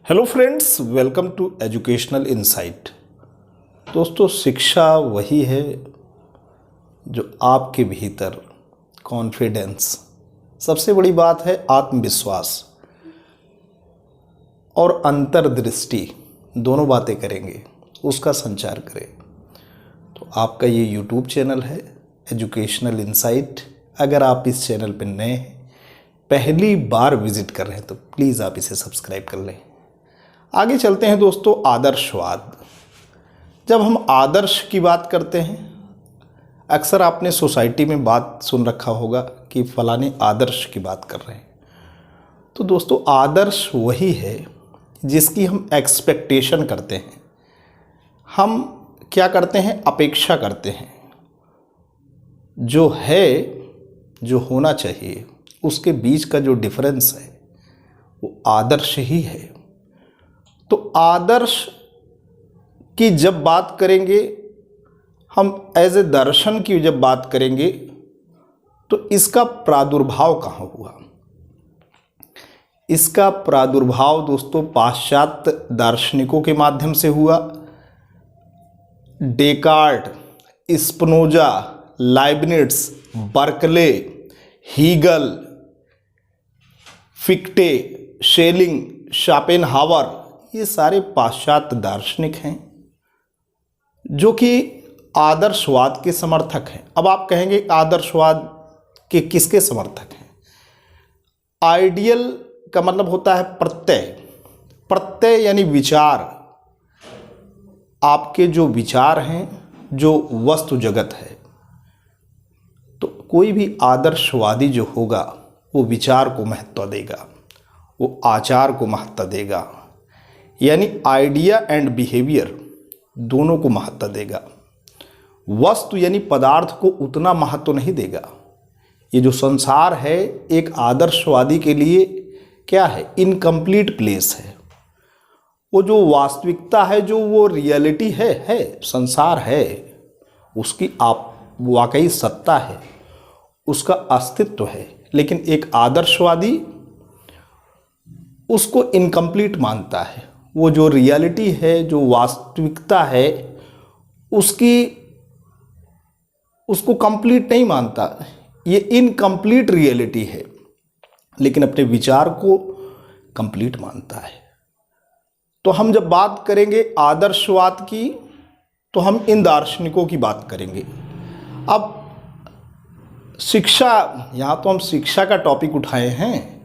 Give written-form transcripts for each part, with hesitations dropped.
Hello friends, welcome to educational insight. दोस्तों, शिक्षा वही है जो आपके भीतर कॉन्फिडेंस, सबसे बड़ी बात है आत्मविश्वास और अंतर्दृष्टि, दोनों बातें करेंगे, उसका संचार करें। तो आपका ये यूट्यूब चैनल है एजुकेशनल इनसाइट। अगर आप इस चैनल पर नए हैं, पहली बार विजिट कर रहे हैं, तो प्लीज़ आप इसे सब्सक्राइब कर लें। आगे चलते हैं दोस्तों। आदर्शवाद। जब हम आदर्श की बात करते हैं, अक्सर आपने सोसाइटी में बात सुन रखा होगा कि फलाने आदर्श की बात कर रहे हैं। तो दोस्तों, आदर्श वही है जिसकी हम एक्सपेक्टेशन करते हैं। हम क्या करते हैं? अपेक्षा करते हैं। जो है, जो होना चाहिए, उसके बीच का जो डिफरेंस है वो आदर्श ही है। तो आदर्श की जब बात करेंगे हम, एज ए दर्शन की जब बात करेंगे, तो इसका प्रादुर्भाव कहाँ हुआ? इसका प्रादुर्भाव दोस्तों पाश्चात्य दार्शनिकों के माध्यम से हुआ। Descartes, Spinoza, Leibniz, Berkeley, Hegel, Fichte, Schelling, Schopenhauer, ये सारे पाश्चात्य दार्शनिक हैं जो कि आदर्शवाद के समर्थक हैं। अब आप कहेंगे आदर्शवाद के किसके समर्थक हैं? आइडियल का मतलब होता है प्रत्यय। प्रत्यय यानी विचार। आपके जो विचार हैं, जो वस्तु जगत है, तो कोई भी आदर्शवादी जो होगा वो विचार को महत्व देगा, वो आचार को महत्व देगा, यानी आइडिया एंड बिहेवियर दोनों को महत्व देगा। वस्तु यानी पदार्थ को उतना महत्व नहीं देगा। ये जो संसार है एक आदर्शवादी के लिए क्या है? इनकम्प्लीट प्लेस है। वो जो वास्तविकता है, जो वो रियलिटी है संसार है, उसकी आप वाकई सत्ता है, उसका अस्तित्व है। लेकिन एक आदर्शवादी उसको इनकम्प्लीट मानता है। वो जो रियलिटी है, जो वास्तविकता है, उसको कंप्लीट नहीं मानता। ये इनकम्प्लीट रियलिटी है, लेकिन अपने विचार को कंप्लीट मानता है। तो हम जब बात करेंगे आदर्शवाद की, तो हम इन दार्शनिकों की बात करेंगे। अब शिक्षा, यहाँ तो हम शिक्षा का टॉपिक उठाए हैं,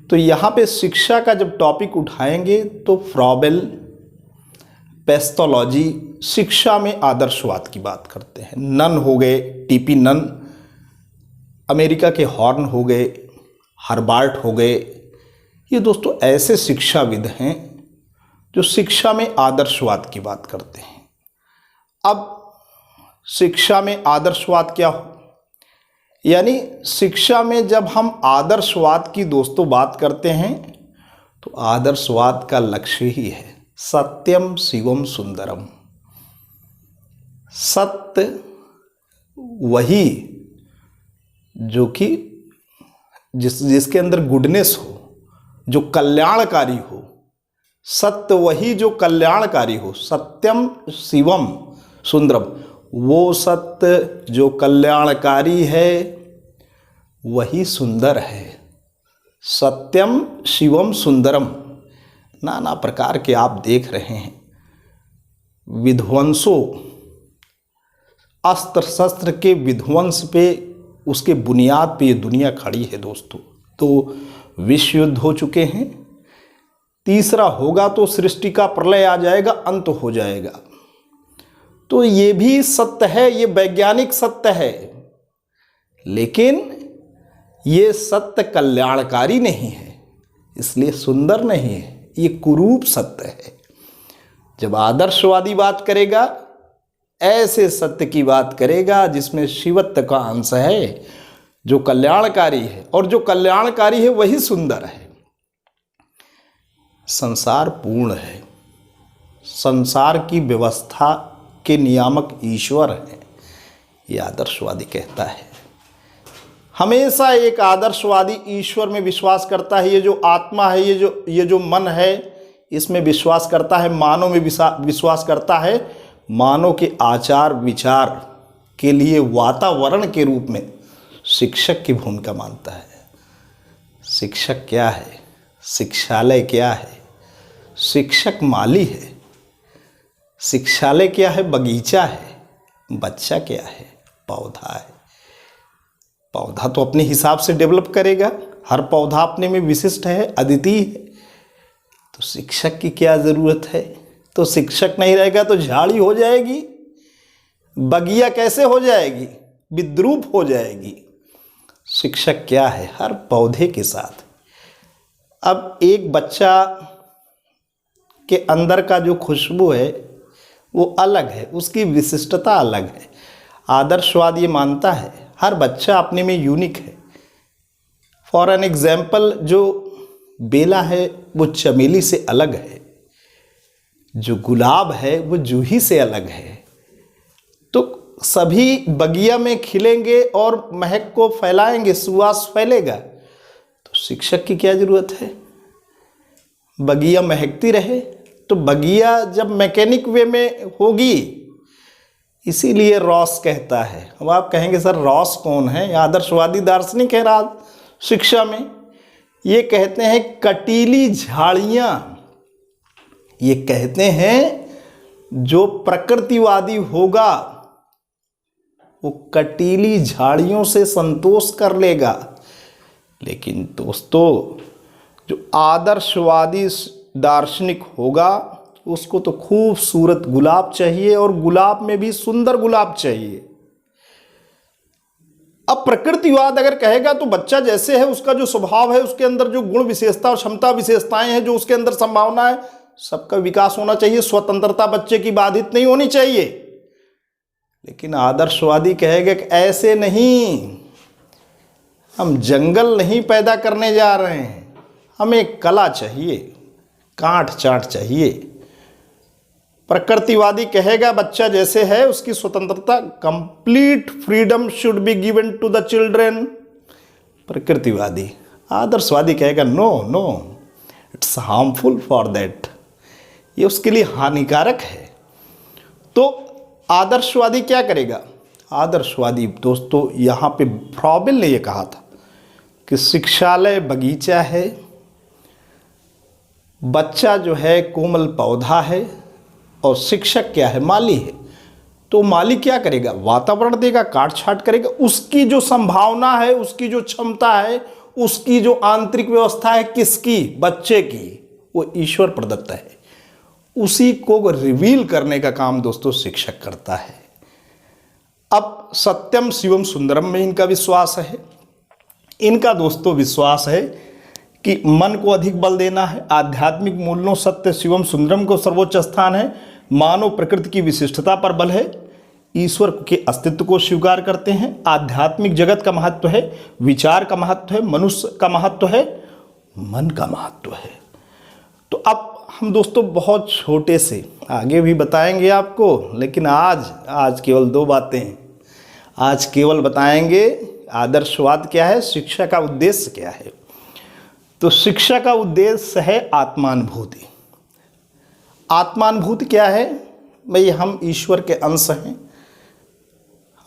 तो यहाँ पे शिक्षा का जब टॉपिक उठाएंगे तो फ्रॉबेल, पेस्थोलॉजी, शिक्षा में आदर्शवाद की बात करते हैं। नन हो गए, टीपी नन, अमेरिका के हॉर्न हो गए, हर्बार्ट हो गए। ये दोस्तों ऐसे शिक्षाविद हैं जो शिक्षा में आदर्शवाद की बात करते हैं। अब शिक्षा में आदर्शवाद क्या हो? यानी शिक्षा में जब हम आदर्शवाद की दोस्तों बात करते हैं, तो आदर्शवाद का लक्ष्य ही है सत्यम शिवम सुंदरम। सत्य वही जो कि जिसके अंदर गुडनेस हो, जो कल्याणकारी हो। सत्य वही जो कल्याणकारी हो। सत्यम शिवम सुंदरम, वो सत्य जो कल्याणकारी है वही सुंदर है। सत्यम शिवम सुंदरम। नाना प्रकार के आप देख रहे हैं विध्वंसों, अस्त्र शस्त्र के विध्वंस पे, उसके बुनियाद पे ये दुनिया खड़ी है दोस्तों। तो विश्व युद्ध हो चुके हैं, तीसरा होगा तो सृष्टि का प्रलय आ जाएगा, अंत हो जाएगा। तो ये भी सत्य है, ये वैज्ञानिक सत्य है, लेकिन ये सत्य कल्याणकारी नहीं है, इसलिए सुंदर नहीं है, ये कुरूप सत्य है। जब आदर्शवादी बात करेगा, ऐसे सत्य की बात करेगा जिसमें शिवत्व का अंश है, जो कल्याणकारी है, और जो कल्याणकारी है वही सुंदर है। संसार पूर्ण है, संसार की व्यवस्था के नियामक ईश्वर हैं, ये आदर्शवादी कहता है। हमेशा एक आदर्शवादी ईश्वर में विश्वास करता है। ये जो आत्मा है, ये जो मन है, इसमें विश्वास करता है, मानव में विश्वास करता है, मानव के आचार विचार के लिए वातावरण के रूप में शिक्षक की भूमिका मानता है। शिक्षक क्या है? शिक्षालय क्या है? शिक्षक माली है। शिक्षालय क्या है? बगीचा है। बच्चा क्या है? पौधा है। पौधा तो अपने हिसाब से डेवलप करेगा, हर पौधा अपने में विशिष्ट है, अद्वितीय है। तो शिक्षक की क्या ज़रूरत है? तो शिक्षक नहीं रहेगा तो झाड़ी हो जाएगी, बगिया कैसे हो जाएगी? विद्रूप हो जाएगी। शिक्षक क्या है? हर पौधे के साथ। अब एक बच्चा के अंदर का जो खुशबू है वो अलग है, उसकी विशिष्टता अलग है। आदर्शवाद ये मानता है हर बच्चा अपने में यूनिक है। फॉर एन एग्जाम्पल, जो बेला है वो चमेली से अलग है, जो गुलाब है वो जूही से अलग है। तो सभी बगिया में खिलेंगे और महक को फैलाएंगे, सुवास फैलेगा। तो शिक्षक की क्या ज़रूरत है? बगिया महकती रहे। तो बगिया जब मैकेनिक वे में होगी, इसीलिए रॉस कहता है। अब आप कहेंगे सर रॉस कौन है? आदर्शवादी दार्शनिक है राज शिक्षा में। ये कहते हैं कटीली झाड़ियाँ, ये कहते हैं जो प्रकृतिवादी होगा वो कटीली झाड़ियों से संतोष कर लेगा। लेकिन दोस्तों, जो आदर्शवादी दार्शनिक होगा उसको तो खूबसूरत गुलाब चाहिए, और गुलाब में भी सुंदर गुलाब चाहिए। अब प्रकृतिवाद अगर कहेगा तो बच्चा जैसे है, उसका जो स्वभाव है, उसके अंदर जो गुण विशेषता और क्षमता विशेषताएं हैं, जो उसके अंदर संभावना है, सबका विकास होना चाहिए। स्वतंत्रता बच्चे की बाधित नहीं होनी चाहिए। लेकिन आदर्शवादी कहेगा कि ऐसे नहीं, हम जंगल नहीं पैदा करने जा रहे हैं, हमें कला चाहिए, काट चाट चाहिए। प्रकृतिवादी कहेगा बच्चा जैसे है उसकी स्वतंत्रता, complete freedom should be given to the children. प्रकृतिवादी। आदर्शवादी कहेगा no no, it's harmful for that, ये उसके लिए हानिकारक है। तो आदर्शवादी क्या करेगा? आदर्शवादी दोस्तों, यहाँ पे फ्रॉबेल ने ये कहा था कि शिक्षालय बगीचा है, बच्चा जो है कोमल पौधा है, और शिक्षक क्या है? माली है। तो माली क्या करेगा? वातावरण देगा, काट छाट करेगा। उसकी जो संभावना है, उसकी जो क्षमता है, उसकी जो आंतरिक व्यवस्था है, किसकी? बच्चे की, वो ईश्वर प्रदत्त है। उसी को रिवील करने का काम दोस्तों शिक्षक करता है। अब सत्यम शिवम सुंदरम में इनका विश्वास है। इनका दोस्तों विश्वास है कि मन को अधिक बल देना है, आध्यात्मिक मूल्यों सत्य शिवम सुंदरम को सर्वोच्च स्थान है, मानव प्रकृति की विशिष्टता पर बल है, ईश्वर के अस्तित्व को स्वीकार करते हैं, आध्यात्मिक जगत का महत्व है, विचार का महत्व है, मनुष्य का महत्व है, मन का महत्व है। तो अब हम दोस्तों बहुत छोटे से, आगे भी बताएंगे आपको, लेकिन आज केवल 2 बातें आज केवल बताएंगे। आदर्शवाद क्या है, शिक्षा का उद्देश्य क्या है। तो शिक्षा का उद्देश्य है आत्मानुभूति। आत्मानुभूति क्या है भाई? हम ईश्वर के अंश हैं,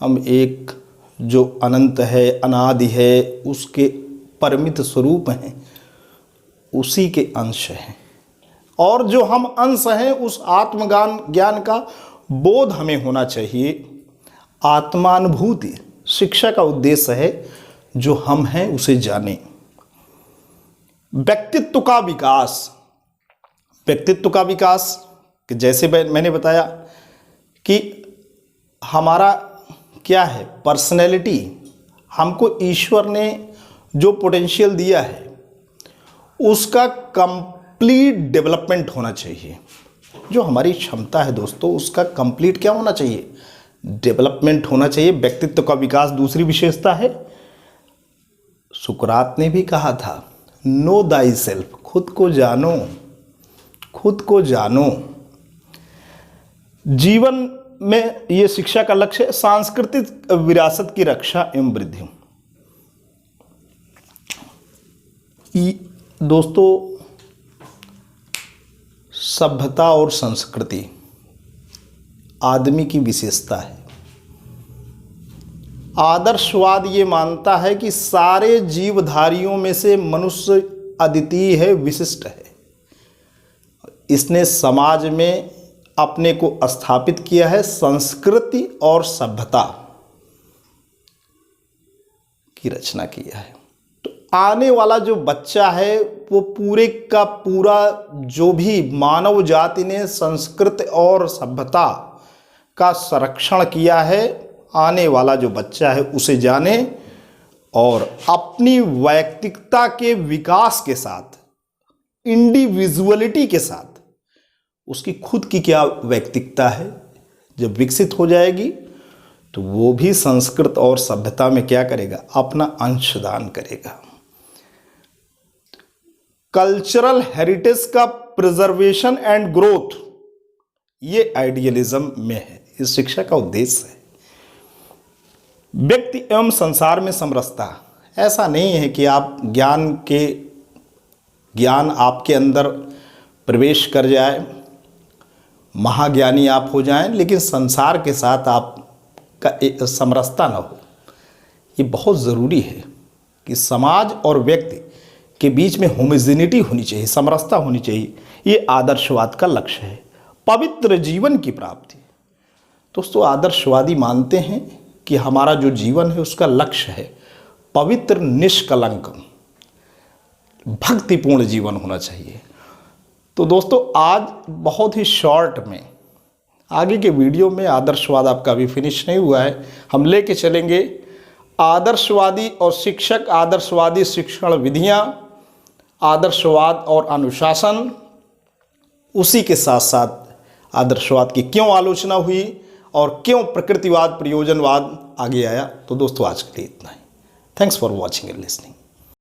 हम एक जो अनंत है, अनादि है, उसके परिमित स्वरूप हैं, उसी के अंश हैं। और जो हम अंश हैं उस ज्ञान का बोध हमें होना चाहिए। आत्मानुभूति शिक्षा का उद्देश्य है, जो हम हैं उसे जानें। व्यक्तित्व का विकास, व्यक्तित्व का विकास कि जैसे मैंने बताया कि हमारा क्या है, पर्सनैलिटी, हमको ईश्वर ने जो पोटेंशियल दिया है उसका कंप्लीट डेवलपमेंट होना चाहिए। जो हमारी क्षमता है दोस्तों, उसका कंप्लीट क्या होना चाहिए? डेवलपमेंट होना चाहिए। व्यक्तित्व का विकास दूसरी विशेषता है। सुकरात ने भी कहा था नो दाई सेल्फ, खुद को जानो, खुद को जानो। जीवन में ये शिक्षा का लक्ष्य है। सांस्कृतिक विरासत की रक्षा एवं वृद्धि। दोस्तों सभ्यता और संस्कृति आदमी की विशेषता है। आदर्शवाद ये मानता है कि सारे जीवधारियों में से मनुष्य अद्वितीय है, विशिष्ट है। इसने समाज में अपने को स्थापित किया है संस्कृति और सभ्यता की रचना किया है। तो आने वाला जो बच्चा है वो पूरे का पूरा जो भी मानव जाति ने संस्कृति और सभ्यता का संरक्षण किया है, आने वाला जो बच्चा है उसे जाने और अपनी वैयक्तिकता के विकास के साथ, इंडिविजुअलिटी के साथ, उसकी खुद की क्या वैयक्तिकता है, जब विकसित हो जाएगी तो वो भी संस्कृत और सभ्यता में क्या करेगा, अपना अंशदान करेगा। कल्चरल हेरिटेज का प्रिजर्वेशन एंड ग्रोथ, ये आइडियलिज्म में है, इस शिक्षा का उद्देश्य है। व्यक्ति एवं संसार में समरसता, ऐसा नहीं है कि आप ज्ञान आपके अंदर प्रवेश कर जाए, महाज्ञानी आप हो जाएं, लेकिन संसार के साथ आपका समरसता न हो। ये बहुत ज़रूरी है कि समाज और व्यक्ति के बीच में होमोजेनिटी होनी चाहिए, समरसता होनी चाहिए। ये आदर्शवाद का लक्ष्य है, पवित्र जीवन की प्राप्ति। दोस्तों, आदर्शवादी मानते हैं कि हमारा जो जीवन है उसका लक्ष्य है पवित्र, निष्कलंक, भक्तिपूर्ण जीवन होना चाहिए। तो दोस्तों, आज बहुत ही शॉर्ट में, आगे के वीडियो में आदर्शवाद आपका अभी फिनिश नहीं हुआ है, हम लेके चलेंगे आदर्शवादी और शिक्षक, आदर्शवादी शिक्षण विधियां, आदर्शवाद और अनुशासन, उसी के साथ साथ आदर्शवाद की क्यों आलोचना हुई और क्यों प्रकृतिवाद, प्रयोजनवाद आगे आया। तो दोस्तों, आज के लिए इतना ही। Thanks for watching and listening.